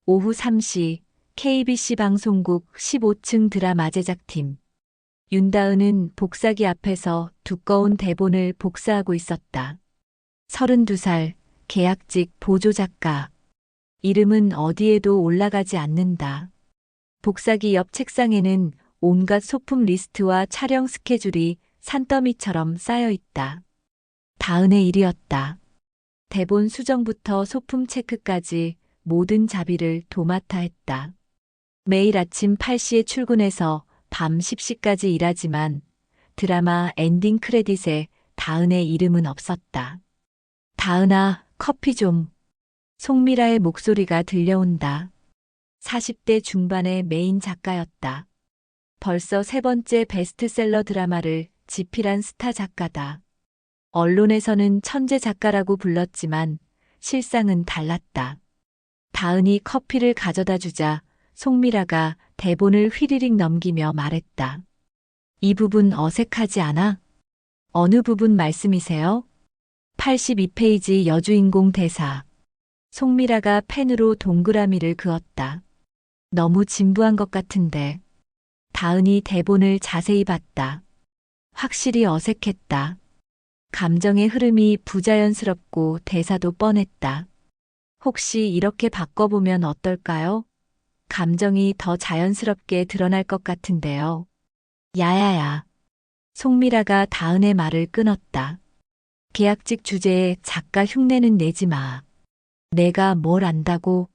오후 3시 KBC 방송국 15층 드라마 제작팀. 윤다은은 복사기 앞에서 두꺼운 대본을 복사하고 있었다. 32살, 계약직 보조작가. 이름은 어디에도 올라가지 않는다. 복사기 옆 책상에는 온갖 소품 리스트와 촬영 스케줄이 산더미처럼 쌓여 있다. 다은의 일이었다. 대본 수정부터 소품 체크까지 모든 자비를 도맡아 했다. 매일 아침 8시에 출근해서 밤 10시까지 일하지만 드라마 엔딩 크레딧에 다은의 이름은 없었다. 다은아, 커피 좀. 송미라의 목소리가 들려온다. 40대 중반의 메인 작가였다. 벌써 세 번째 베스트셀러 드라마를 집필한 스타 작가다. 언론에서는 천재 작가라고 불렀지만 실상은 달랐다. 다은이 커피를 가져다 주자 송미라가 대본을 휘리릭 넘기며 말했다. 이 부분 어색하지 않아? 어느 부분 말씀이세요? 82페이지 여주인공 대사. 송미라가 펜으로 동그라미를 그었다. 너무 진부한 것 같은데. 다은이 대본을 자세히 봤다. 확실히 어색했다. 감정의 흐름이 부자연스럽고 대사도 뻔했다. 혹시 이렇게 바꿔보면 어떨까요? 감정이 더 자연스럽게 드러날 것 같은데요. 야야야. 송미라가 다은의 말을 끊었다. 계약직 주제에 작가 흉내는 내지 마. 내가 뭘 안다고?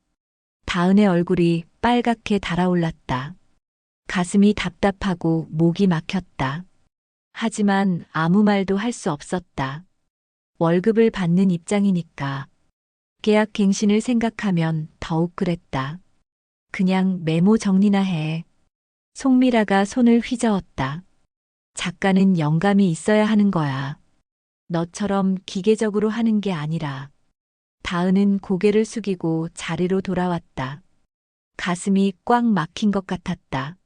다은의 얼굴이 빨갛게 달아올랐다. 가슴이 답답하고 목이 막혔다. 하지만 아무 말도 할 수 없었다. 월급을 받는 입장이니까. 계약 갱신을 생각하면 더욱 그랬다. 그냥 메모 정리나 해. 송미라가 손을 휘저었다. 작가는 영감이 있어야 하는 거야. 너처럼 기계적으로 하는 게 아니라. 다은은 고개를 숙이고 자리로 돌아왔다. 가슴이 꽉 막힌 것 같았다.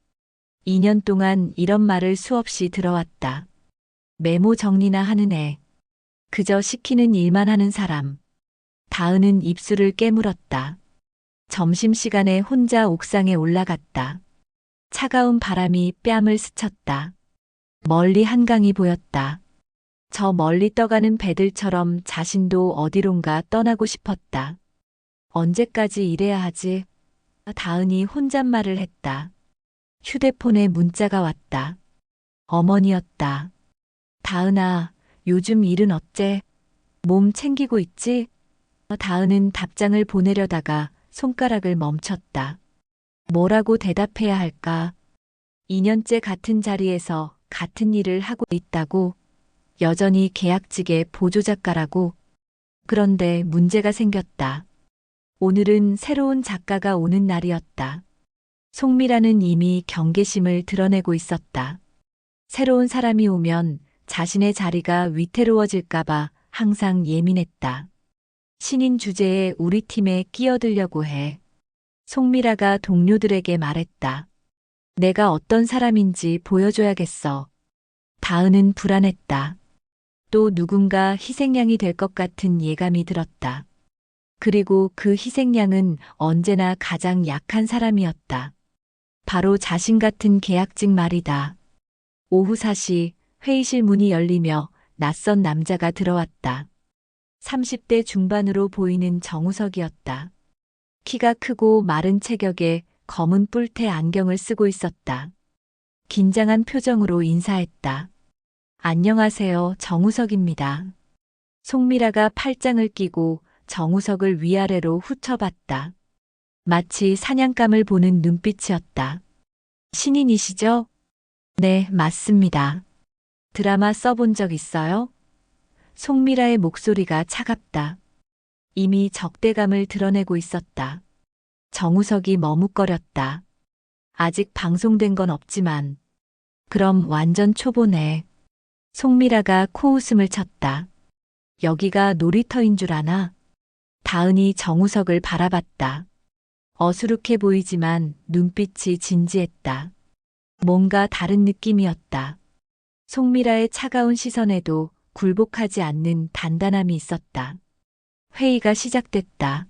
2년 동안 이런 말을 수없이 들어왔다. 메모 정리나 하는 애. 그저 시키는 일만 하는 사람. 다은은 입술을 깨물었다. 점심시간에 혼자 옥상에 올라갔다. 차가운 바람이 뺨을 스쳤다. 멀리 한강이 보였다. 저 멀리 떠가는 배들처럼 자신도 어디론가 떠나고 싶었다. 언제까지 이래야 하지? 다은이 혼잣말을 했다. 휴대폰에 문자가 왔다. 어머니였다. 다은아, 요즘 일은 어째? 몸 챙기고 있지? 다은은 답장을 보내려다가 손가락을 멈췄다. 뭐라고 대답해야 할까? 2년째 같은 자리에서 같은 일을 하고 있다고? 여전히 계약직의 보조작가라고? 그런데 문제가 생겼다. 오늘은 새로운 작가가 오는 날이었다. 송미라는 이미 경계심을 드러내고 있었다. 새로운 사람이 오면 자신의 자리가 위태로워질까봐 항상 예민했다. 신인 주제에 우리 팀에 끼어들려고 해. 송미라가 동료들에게 말했다. 내가 어떤 사람인지 보여줘야겠어. 다은은 불안했다. 또 누군가 희생양이 될 것 같은 예감이 들었다. 그리고 그 희생양은 언제나 가장 약한 사람이었다. 바로 자신 같은 계약직 말이다. 오후 4시 회의실 문이 열리며 낯선 남자가 들어왔다. 30대 중반으로 보이는 정우석이었다. 키가 크고 마른 체격에 검은 뿔테 안경을 쓰고 있었다. 긴장한 표정으로 인사했다. 안녕하세요, 정우석입니다. 송미라가 팔짱을 끼고 정우석을 위아래로 훑어봤다. 마치 사냥감을 보는 눈빛이었다. 신인이시죠? 네, 맞습니다. 드라마 써본 적 있어요? 송미라의 목소리가 차갑다. 이미 적대감을 드러내고 있었다. 정우석이 머뭇거렸다. 아직 방송된 건 없지만. 그럼 완전 초보네. 송미라가 코웃음을 쳤다. 여기가 놀이터인 줄 아나? 다은이 정우석을 바라봤다. 어수룩해 보이지만 눈빛이 진지했다. 뭔가 다른 느낌이었다. 송미라의 차가운 시선에도 굴복하지 않는 단단함이 있었다. 회의가 시작됐다.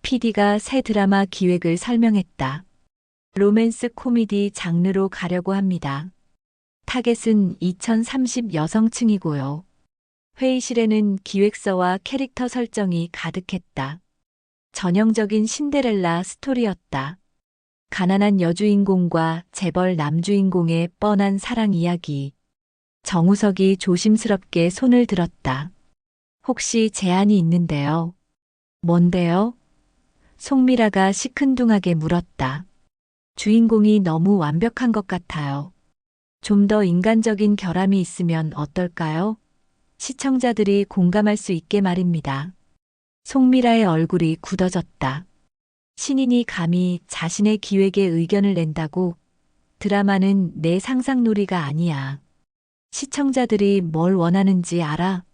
PD가 새 드라마 기획을 설명했다. 로맨스 코미디 장르로 가려고 합니다. 타겟은 2030 여성층이고요. 회의실에는 기획서와 캐릭터 설정이 가득했다. 전형적인 신데렐라 스토리였다. 가난한 여주인공과 재벌 남주인공의 뻔한 사랑 이야기. 정우석이 조심스럽게 손을 들었다. 혹시 제안이 있는데요. 뭔데요? 송미라가 시큰둥하게 물었다. 주인공이 너무 완벽한 것 같아요. 좀 더 인간적인 결함이 있으면 어떨까요? 시청자들이 공감할 수 있게 말입니다. 송미라의 얼굴이 굳어졌다. 신인이 감히 자신의 기획에 의견을 낸다고? 드라마는 내 상상놀이가 아니야. 시청자들이 뭘 원하는지 알아?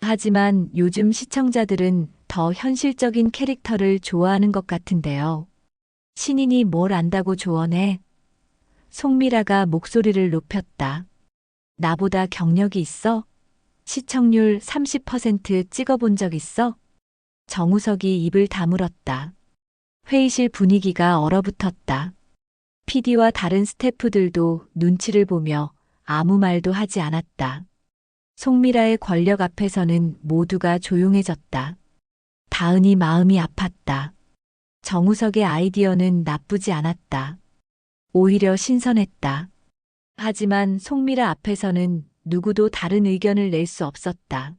하지만 요즘 시청자들은 더 현실적인 캐릭터를 좋아하는 것 같은데요. 신인이 뭘 안다고 조언해? 송미라가 목소리를 높였다. 나보다 경력이 있어? 시청률 30% 찍어본 적 있어? 정우석이 입을 다물었다. 회의실 분위기가 얼어붙었다. PD와 다른 스태프들도 눈치를 보며 아무 말도 하지 않았다. 송미라의 권력 앞에서는 모두가 조용해졌다. 다은이 마음이 아팠다. 정우석의 아이디어는 나쁘지 않았다. 오히려 신선했다. 하지만 송미라 앞에서는 누구도 다른 의견을 낼 수 없었다.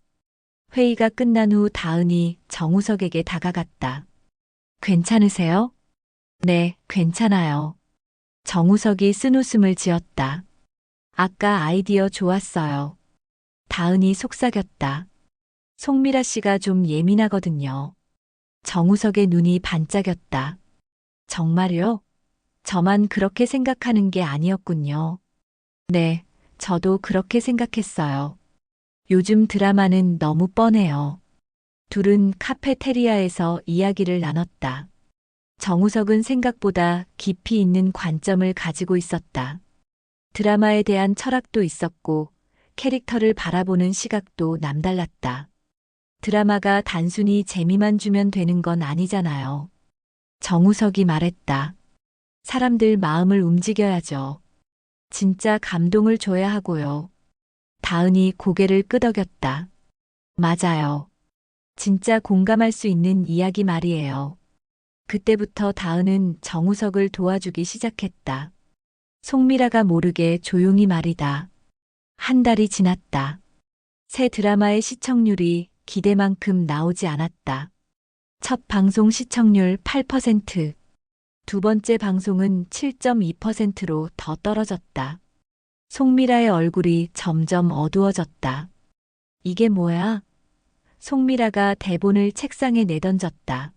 회의가 끝난 후 다은이 정우석에게 다가갔다. 괜찮으세요? 네, 괜찮아요. 정우석이 쓴웃음을 지었다. 아까 아이디어 좋았어요. 다은이 속삭였다. 송미라 씨가 좀 예민하거든요. 정우석의 눈이 반짝였다. 정말요? 저만 그렇게 생각하는 게 아니었군요. 네, 저도 그렇게 생각했어요. 요즘 드라마는 너무 뻔해요. 둘은 카페테리아에서 이야기를 나눴다. 정우석은 생각보다 깊이 있는 관점을 가지고 있었다. 드라마에 대한 철학도 있었고 캐릭터를 바라보는 시각도 남달랐다. 드라마가 단순히 재미만 주면 되는 건 아니잖아요. 정우석이 말했다. 사람들 마음을 움직여야죠. 진짜 감동을 줘야 하고요. 다은이 고개를 끄덕였다. 맞아요. 진짜 공감할 수 있는 이야기 말이에요. 그때부터 다은은 정우석을 도와주기 시작했다. 송미라가 모르게 조용히 말이다. 한 달이 지났다. 새 드라마의 시청률이 기대만큼 나오지 않았다. 첫 방송 시청률 8%, 두 번째 방송은 7.2%로 더 떨어졌다. 송미라의 얼굴이 점점 어두워졌다. 이게 뭐야? 송미라가 대본을 책상에 내던졌다.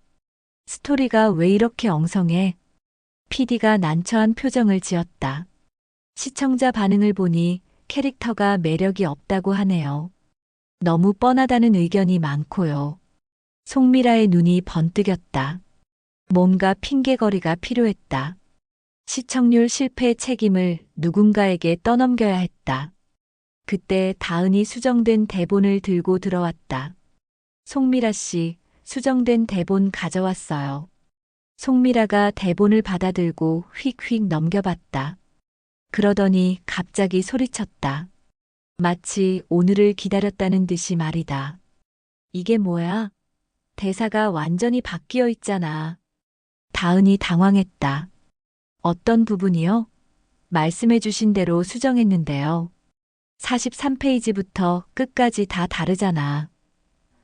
스토리가 왜 이렇게 엉성해? PD가 난처한 표정을 지었다. 시청자 반응을 보니 캐릭터가 매력이 없다고 하네요. 너무 뻔하다는 의견이 많고요. 송미라의 눈이 번뜩였다. 뭔가 핑계거리가 필요했다. 시청률 실패의 책임을 누군가에게 떠넘겨야 했다. 그때 다은이 수정된 대본을 들고 들어왔다. 송미라 씨, 수정된 대본 가져왔어요. 송미라가 대본을 받아들고 휙휙 넘겨봤다. 그러더니 갑자기 소리쳤다. 마치 오늘을 기다렸다는 듯이 말이다. 이게 뭐야? 대사가 완전히 바뀌어 있잖아. 다은이 당황했다. 어떤 부분이요? 말씀해 주신 대로 수정했는데요. 43페이지부터 끝까지 다 다르잖아.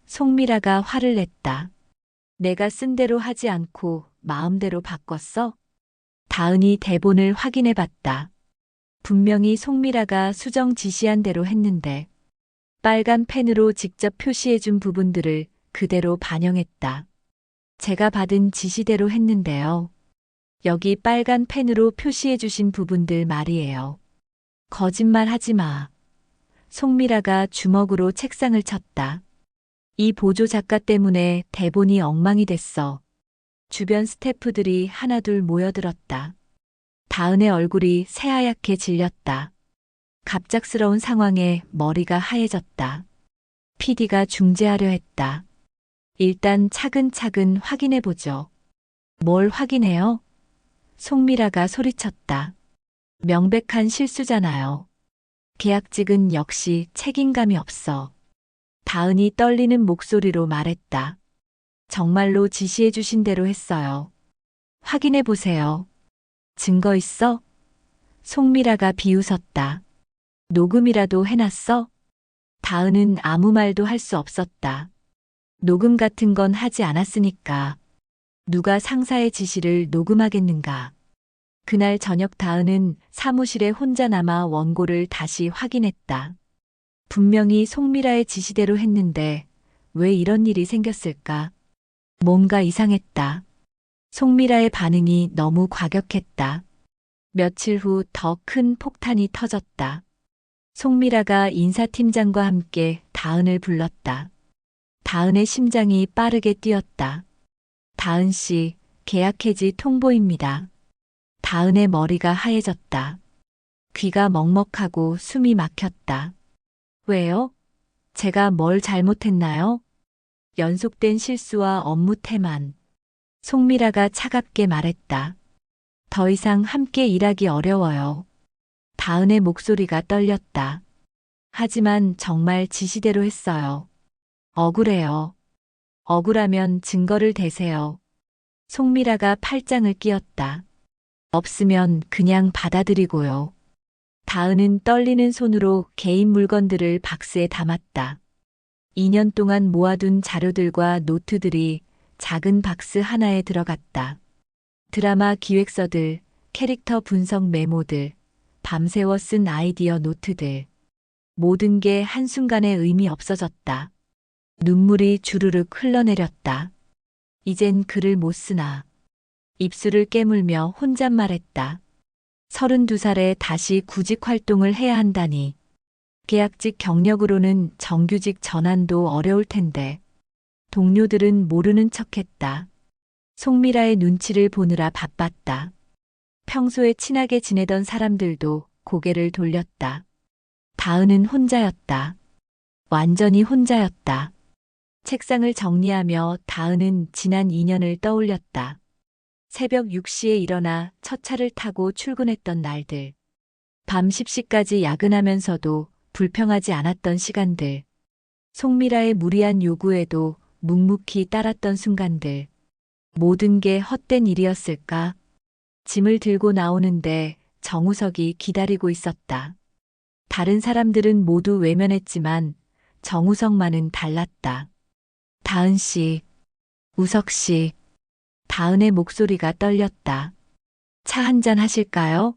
송미라가 화를 냈다. 내가 쓴 대로 하지 않고 마음대로 바꿨어? 다은이 대본을 확인해 봤다. 분명히 송미라가 수정 지시한 대로 했는데 빨간 펜으로 직접 표시해 준 부분들을 그대로 반영했다. 제가 받은 지시대로 했는데요. 여기 빨간 펜으로 표시해 주신 부분들 말이에요. 거짓말 하지 마. 송미라가 주먹으로 책상을 쳤다. 이 보조 작가 때문에 대본이 엉망이 됐어. 주변 스태프들이 하나둘 모여들었다. 다은의 얼굴이 새하얗게 질렸다. 갑작스러운 상황에 머리가 하얘졌다. PD가 중재하려 했다. 일단 차근차근 확인해보죠. 뭘 확인해요? 송미라가 소리쳤다. 명백한 실수잖아요. 계약직은 역시 책임감이 없어. 다은이 떨리는 목소리로 말했다. 정말로 지시해 주신 대로 했어요. 확인해 보세요. 증거 있어? 송미라가 비웃었다. 녹음이라도 해놨어? 다은은 아무 말도 할 수 없었다. 녹음 같은 건 하지 않았으니까. 누가 상사의 지시를 녹음하겠는가. 그날 저녁 다은은 사무실에 혼자 남아 원고를 다시 확인했다. 분명히 송미라의 지시대로 했는데 왜 이런 일이 생겼을까? 뭔가 이상했다. 송미라의 반응이 너무 과격했다. 며칠 후 더 큰 폭탄이 터졌다. 송미라가 인사팀장과 함께 다은을 불렀다. 다은의 심장이 빠르게 뛰었다. 다은 씨, 계약 해지 통보입니다. 다은의 머리가 하얘졌다. 귀가 먹먹하고 숨이 막혔다. 왜요? 제가 뭘 잘못했나요? 연속된 실수와 업무 태만. 송미라가 차갑게 말했다. 더 이상 함께 일하기 어려워요. 다은의 목소리가 떨렸다. 하지만 정말 지시대로 했어요. 억울해요. 억울하면 증거를 대세요. 송미라가 팔짱을 끼었다. 없으면 그냥 받아들이고요. 다은은 떨리는 손으로 개인 물건들을 박스에 담았다. 2년 동안 모아둔 자료들과 노트들이 작은 박스 하나에 들어갔다. 드라마 기획서들, 캐릭터 분석 메모들, 밤새워 쓴 아이디어 노트들. 모든 게 한순간에 의미 없어졌다. 눈물이 주르륵 흘러내렸다. 이젠 글을 못 쓰나. 입술을 깨물며 혼잣말했다. 32살에 다시 구직 활동을 해야 한다니. 계약직 경력으로는 정규직 전환도 어려울 텐데. 동료들은 모르는 척했다. 송미라의 눈치를 보느라 바빴다. 평소에 친하게 지내던 사람들도 고개를 돌렸다. 다은은 혼자였다. 완전히 혼자였다. 책상을 정리하며 다은은 지난 2년을 떠올렸다. 새벽 6시에 일어나 첫 차를 타고 출근했던 날들. 밤 10시까지 야근하면서도 불평하지 않았던 시간들. 송미라의 무리한 요구에도 묵묵히 따랐던 순간들. 모든 게 헛된 일이었을까? 짐을 들고 나오는데 정우석이 기다리고 있었다. 다른 사람들은 모두 외면했지만 정우석만은 달랐다. 다은 씨, 우석 씨. 다은의 목소리가 떨렸다. 차 한잔 하실까요?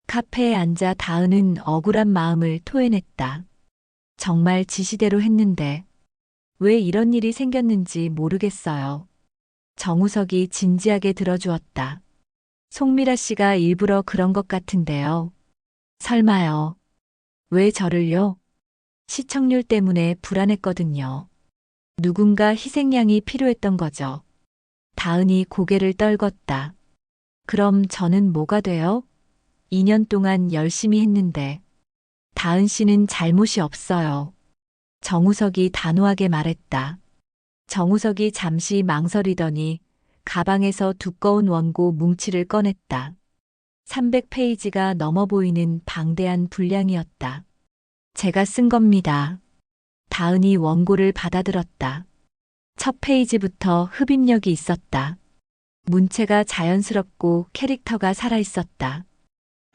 카페에 앉아 다은은 억울한 마음을 토해냈다. 정말 지시대로 했는데 왜 이런 일이 생겼는지 모르겠어요. 정우석이 진지하게 들어주었다. 송미라 씨가 일부러 그런 것 같은데요. 설마요. 왜 저를요? 시청률 때문에 불안했거든요. 누군가 희생양이 필요했던 거죠. 다은이 고개를 떨궜다. 그럼 저는 뭐가 돼요? 2년 동안 열심히 했는데. 다은 씨는 잘못이 없어요. 정우석이 단호하게 말했다. 정우석이 잠시 망설이더니 가방에서 두꺼운 원고 뭉치를 꺼냈다. 300페이지가 넘어 보이는 방대한 분량이었다. 제가 쓴 겁니다. 다은이 원고를 받아들었다. 첫 페이지부터 흡입력이 있었다. 문체가 자연스럽고 캐릭터가 살아있었다.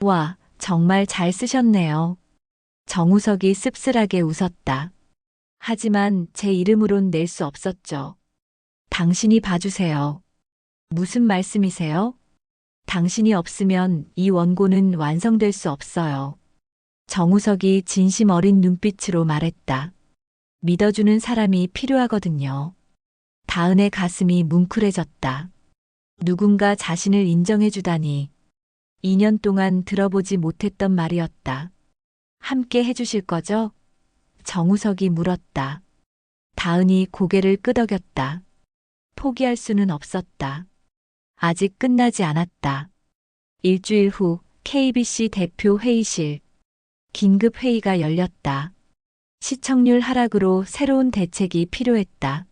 와, 정말 잘 쓰셨네요. 정우석이 씁쓸하게 웃었다. 하지만 제 이름으론 낼 수 없었죠. 당신이 봐주세요. 무슨 말씀이세요? 당신이 없으면 이 원고는 완성될 수 없어요. 정우석이 진심 어린 눈빛으로 말했다. 믿어주는 사람이 필요하거든요. 다은의 가슴이 뭉클해졌다. 누군가 자신을 인정해주다니. 2년 동안 들어보지 못했던 말이었다. 함께 해주실 거죠? 정우석이 물었다. 다은이 고개를 끄덕였다. 포기할 수는 없었다. 아직 끝나지 않았다. 일주일 후 KBC 대표 회의실. 긴급 회의가 열렸다. 시청률 하락으로 새로운 대책이 필요했다.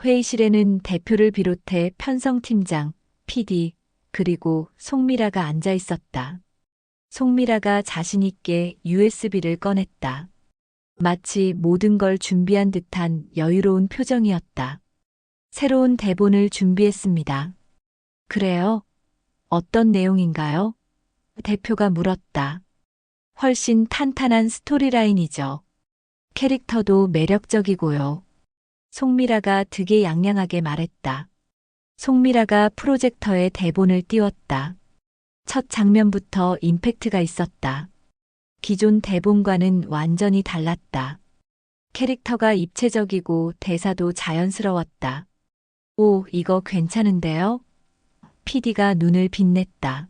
회의실에는 대표를 비롯해 편성팀장, PD, 그리고 송미라가 앉아 있었다. 송미라가 자신있게 USB를 꺼냈다. 마치 모든 걸 준비한 듯한 여유로운 표정이었다. 새로운 대본을 준비했습니다. 그래요? 어떤 내용인가요? 대표가 물었다. 훨씬 탄탄한 스토리라인이죠. 캐릭터도 매력적이고요. 송미라가 득이양양하게 말했다. 송미라가 프로젝터에 대본을 띄웠다. 첫 장면부터 임팩트가 있었다. 기존 대본과는 완전히 달랐다. 캐릭터가 입체적이고 대사도 자연스러웠다. 오, 이거 괜찮은데요? PD가 눈을 빛냈다.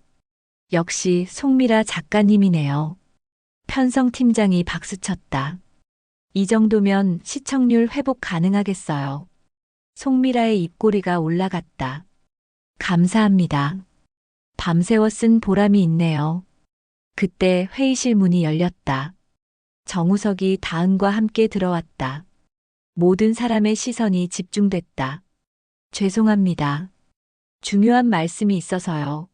역시 송미라 작가님이네요. 편성팀장이 박수쳤다. 이 정도면 시청률 회복 가능하겠어요. 송미라의 입꼬리가 올라갔다. 감사합니다. 밤새워 쓴 보람이 있네요. 그때 회의실 문이 열렸다. 정우석이 다은과 함께 들어왔다. 모든 사람의 시선이 집중됐다. 죄송합니다. 중요한 말씀이 있어서요.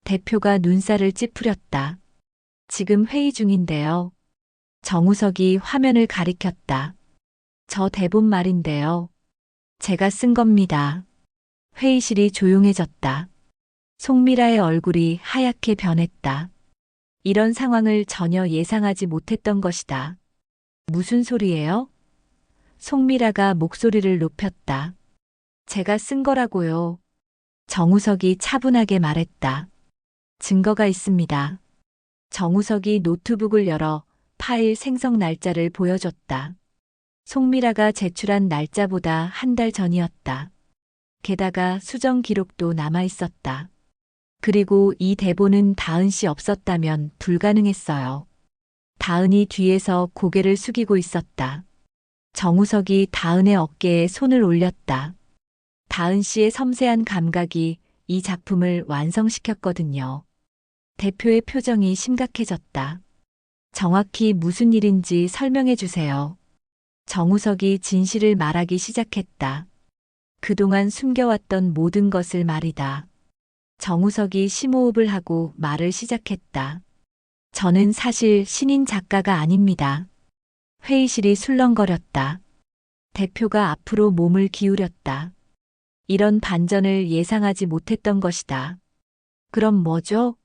대표가 눈살을 찌푸렸다. 지금 회의 중인데요. 정우석이 화면을 가리켰다. 저 대본 말인데요. 제가 쓴 겁니다. 회의실이 조용해졌다. 송미라의 얼굴이 하얗게 변했다. 이런 상황을 전혀 예상하지 못했던 것이다. 무슨 소리예요? 송미라가 목소리를 높였다. 제가 쓴 거라고요. 정우석이 차분하게 말했다. 증거가 있습니다. 정우석이 노트북을 열어 파일 생성 날짜를 보여줬다. 송미라가 제출한 날짜보다 한 달 전이었다. 게다가 수정 기록도 남아 있었다. 그리고 이 대본은 다은 씨 없었다면 불가능했어요. 다은이 뒤에서 고개를 숙이고 있었다. 정우석이 다은의 어깨에 손을 올렸다. 다은 씨의 섬세한 감각이 이 작품을 완성시켰거든요. 대표의 표정이 심각해졌다. 정확히 무슨 일인지 설명해 주세요. 정우석이 진실을 말하기 시작했다. 그동안 숨겨왔던 모든 것을 말이다. 정우석이 심호흡을 하고 말을 시작했다. 저는 사실 신인 작가가 아닙니다. 회의실이 술렁거렸다. 대표가 앞으로 몸을 기울였다. 이런 반전을 예상하지 못했던 것이다. 그럼 뭐죠?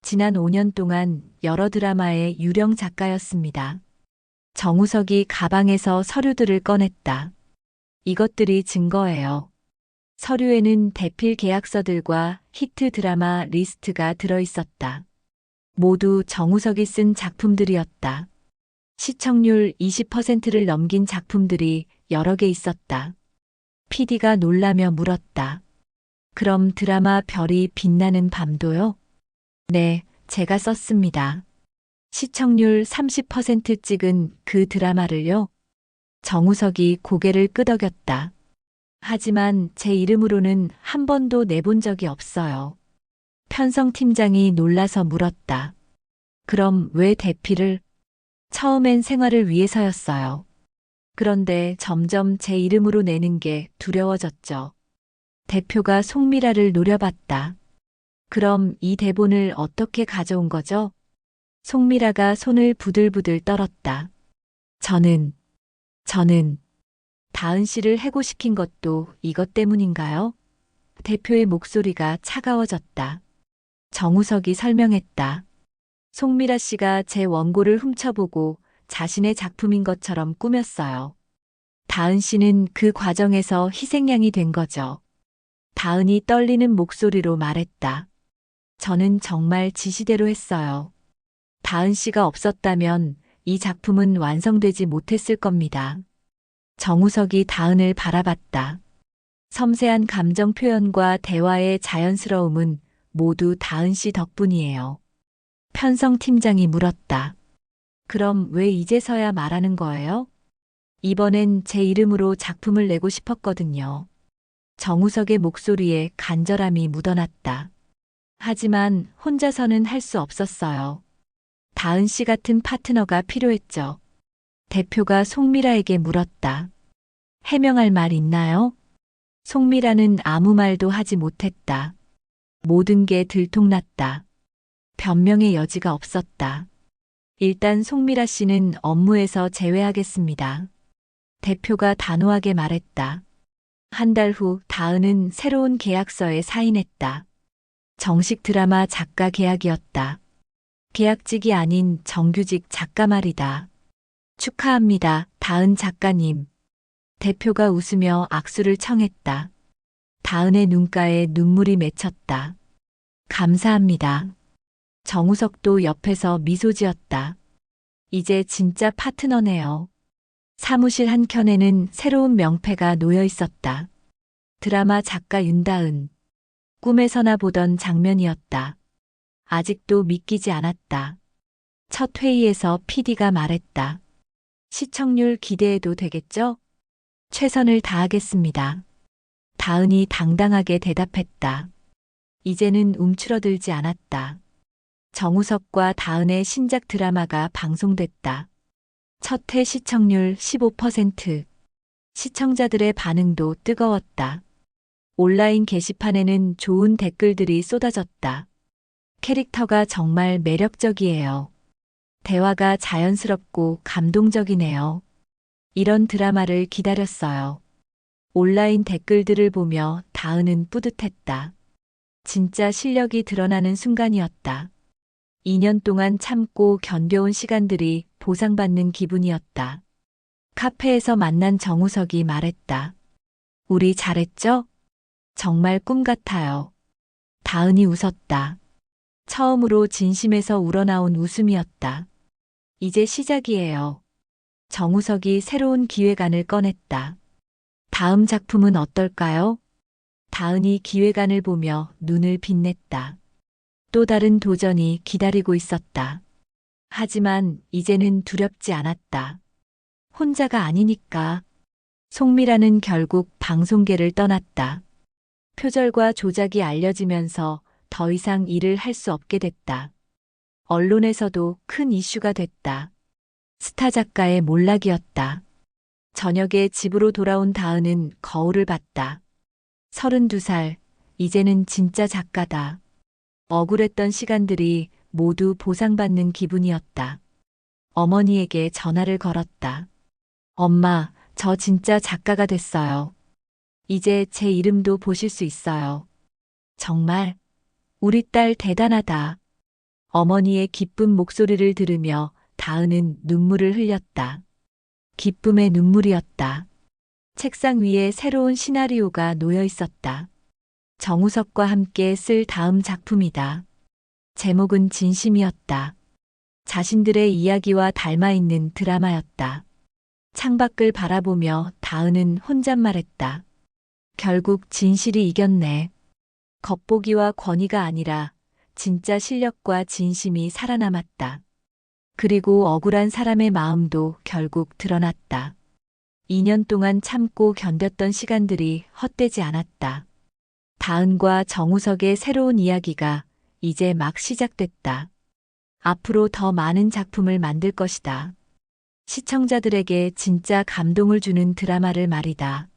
지난 5년 동안 여러 드라마의 유령 작가였습니다. 정우석이 가방에서 서류들을 꺼냈다. 이것들이 증거예요. 서류에는 대필 계약서들과 히트 드라마 리스트가 들어있었다. 모두 정우석이 쓴 작품들이었다. 시청률 20%를 넘긴 작품들이 여러 개 있었다. PD가 놀라며 물었다. 그럼 드라마 별이 빛나는 밤도요? 네, 제가 썼습니다. 시청률 30% 찍은 그 드라마를요? 정우석이 고개를 끄덕였다. 하지만 제 이름으로는 한 번도 내본 적이 없어요. 편성팀장이 놀라서 물었다. 그럼 왜 대필을? 처음엔 생활을 위해서였어요. 그런데 점점 제 이름으로 내는 게 두려워졌죠. 대표가 송미라를 노려봤다. 그럼 이 대본을 어떻게 가져온 거죠? 송미라가 손을 부들부들 떨었다. 저는 다은 씨를 해고시킨 것도 이것 때문인가요? 대표의 목소리가 차가워졌다. 정우석이 설명했다. 송미라 씨가 제 원고를 훔쳐보고 자신의 작품인 것처럼 꾸몄어요. 다은 씨는 그 과정에서 희생양이 된 거죠. 다은이 떨리는 목소리로 말했다. 저는 정말 지시대로 했어요. 다은 씨가 없었다면 이 작품은 완성되지 못했을 겁니다. 정우석이 다은을 바라봤다. 섬세한 감정 표현과 대화의 자연스러움은 모두 다은 씨 덕분이에요. 편성팀장이 물었다. 그럼 왜 이제서야 말하는 거예요? 이번엔 제 이름으로 작품을 내고 싶었거든요. 정우석의 목소리에 간절함이 묻어났다. 하지만 혼자서는 할 수 없었어요. 다은 씨 같은 파트너가 필요했죠. 대표가 송미라에게 물었다. 해명할 말 있나요? 송미라는 아무 말도 하지 못했다. 모든 게 들통났다. 변명의 여지가 없었다. 일단 송미라 씨는 업무에서 제외하겠습니다. 대표가 단호하게 말했다. 한 달 후 다은은 새로운 계약서에 사인했다. 정식 드라마 작가 계약이었다. 계약직이 아닌 정규직 작가 말이다. 축하합니다, 다은 작가님. 대표가 웃으며 악수를 청했다. 다은의 눈가에 눈물이 맺혔다. 감사합니다. 정우석도 옆에서 미소 지었다. 이제 진짜 파트너네요. 사무실 한켠에는 새로운 명패가 놓여 있었다. 드라마 작가 윤다은. 꿈에서나 보던 장면이었다. 아직도 믿기지 않았다. 첫 회의에서 PD가 말했다. 시청률 기대해도 되겠죠? 최선을 다하겠습니다. 다은이 당당하게 대답했다. 이제는 움츠러들지 않았다. 정우석과 다은의 신작 드라마가 방송됐다. 첫 회 시청률 15%. 시청자들의 반응도 뜨거웠다. 온라인 게시판에는 좋은 댓글들이 쏟아졌다. 캐릭터가 정말 매력적이에요. 대화가 자연스럽고 감동적이네요. 이런 드라마를 기다렸어요. 온라인 댓글들을 보며 다은은 뿌듯했다. 진짜 실력이 드러나는 순간이었다. 2년 동안 참고 견뎌온 시간들이 보상받는 기분이었다. 카페에서 만난 정우석이 말했다. 우리 잘했죠? 정말 꿈 같아요. 다은이 웃었다. 처음으로 진심에서 우러나온 웃음이었다. 이제 시작이에요. 정우석이 새로운 기획안을 꺼냈다. 다음 작품은 어떨까요? 다은이 기획안을 보며 눈을 빛냈다. 또 다른 도전이 기다리고 있었다. 하지만 이제는 두렵지 않았다. 혼자가 아니니까. 송미라는 결국 방송계를 떠났다. 표절과 조작이 알려지면서 더 이상 일을 할 수 없게 됐다. 언론에서도 큰 이슈가 됐다. 스타 작가의 몰락이었다. 저녁에 집으로 돌아온 다은은 거울을 봤다. 32살, 이제는 진짜 작가다. 억울했던 시간들이 모두 보상받는 기분이었다. 어머니에게 전화를 걸었다. 엄마, 저 진짜 작가가 됐어요. 이제 제 이름도 보실 수 있어요. 정말, 우리 딸 대단하다. 어머니의 기쁜 목소리를 들으며 다은은 눈물을 흘렸다. 기쁨의 눈물이었다. 책상 위에 새로운 시나리오가 놓여 있었다. 정우석과 함께 쓸 다음 작품이다. 제목은 진심이었다. 자신들의 이야기와 닮아 있는 드라마였다. 창밖을 바라보며 다은은 혼잣말했다. 결국 진실이 이겼네. 겉보기와 권위가 아니라 진짜 실력과 진심이 살아남았다. 그리고 억울한 사람의 마음도 결국 드러났다. 2년 동안 참고 견뎠던 시간들이 헛되지 않았다. 다은과 정우석의 새로운 이야기가 이제 막 시작됐다. 앞으로 더 많은 작품을 만들 것이다. 시청자들에게 진짜 감동을 주는 드라마를 말이다.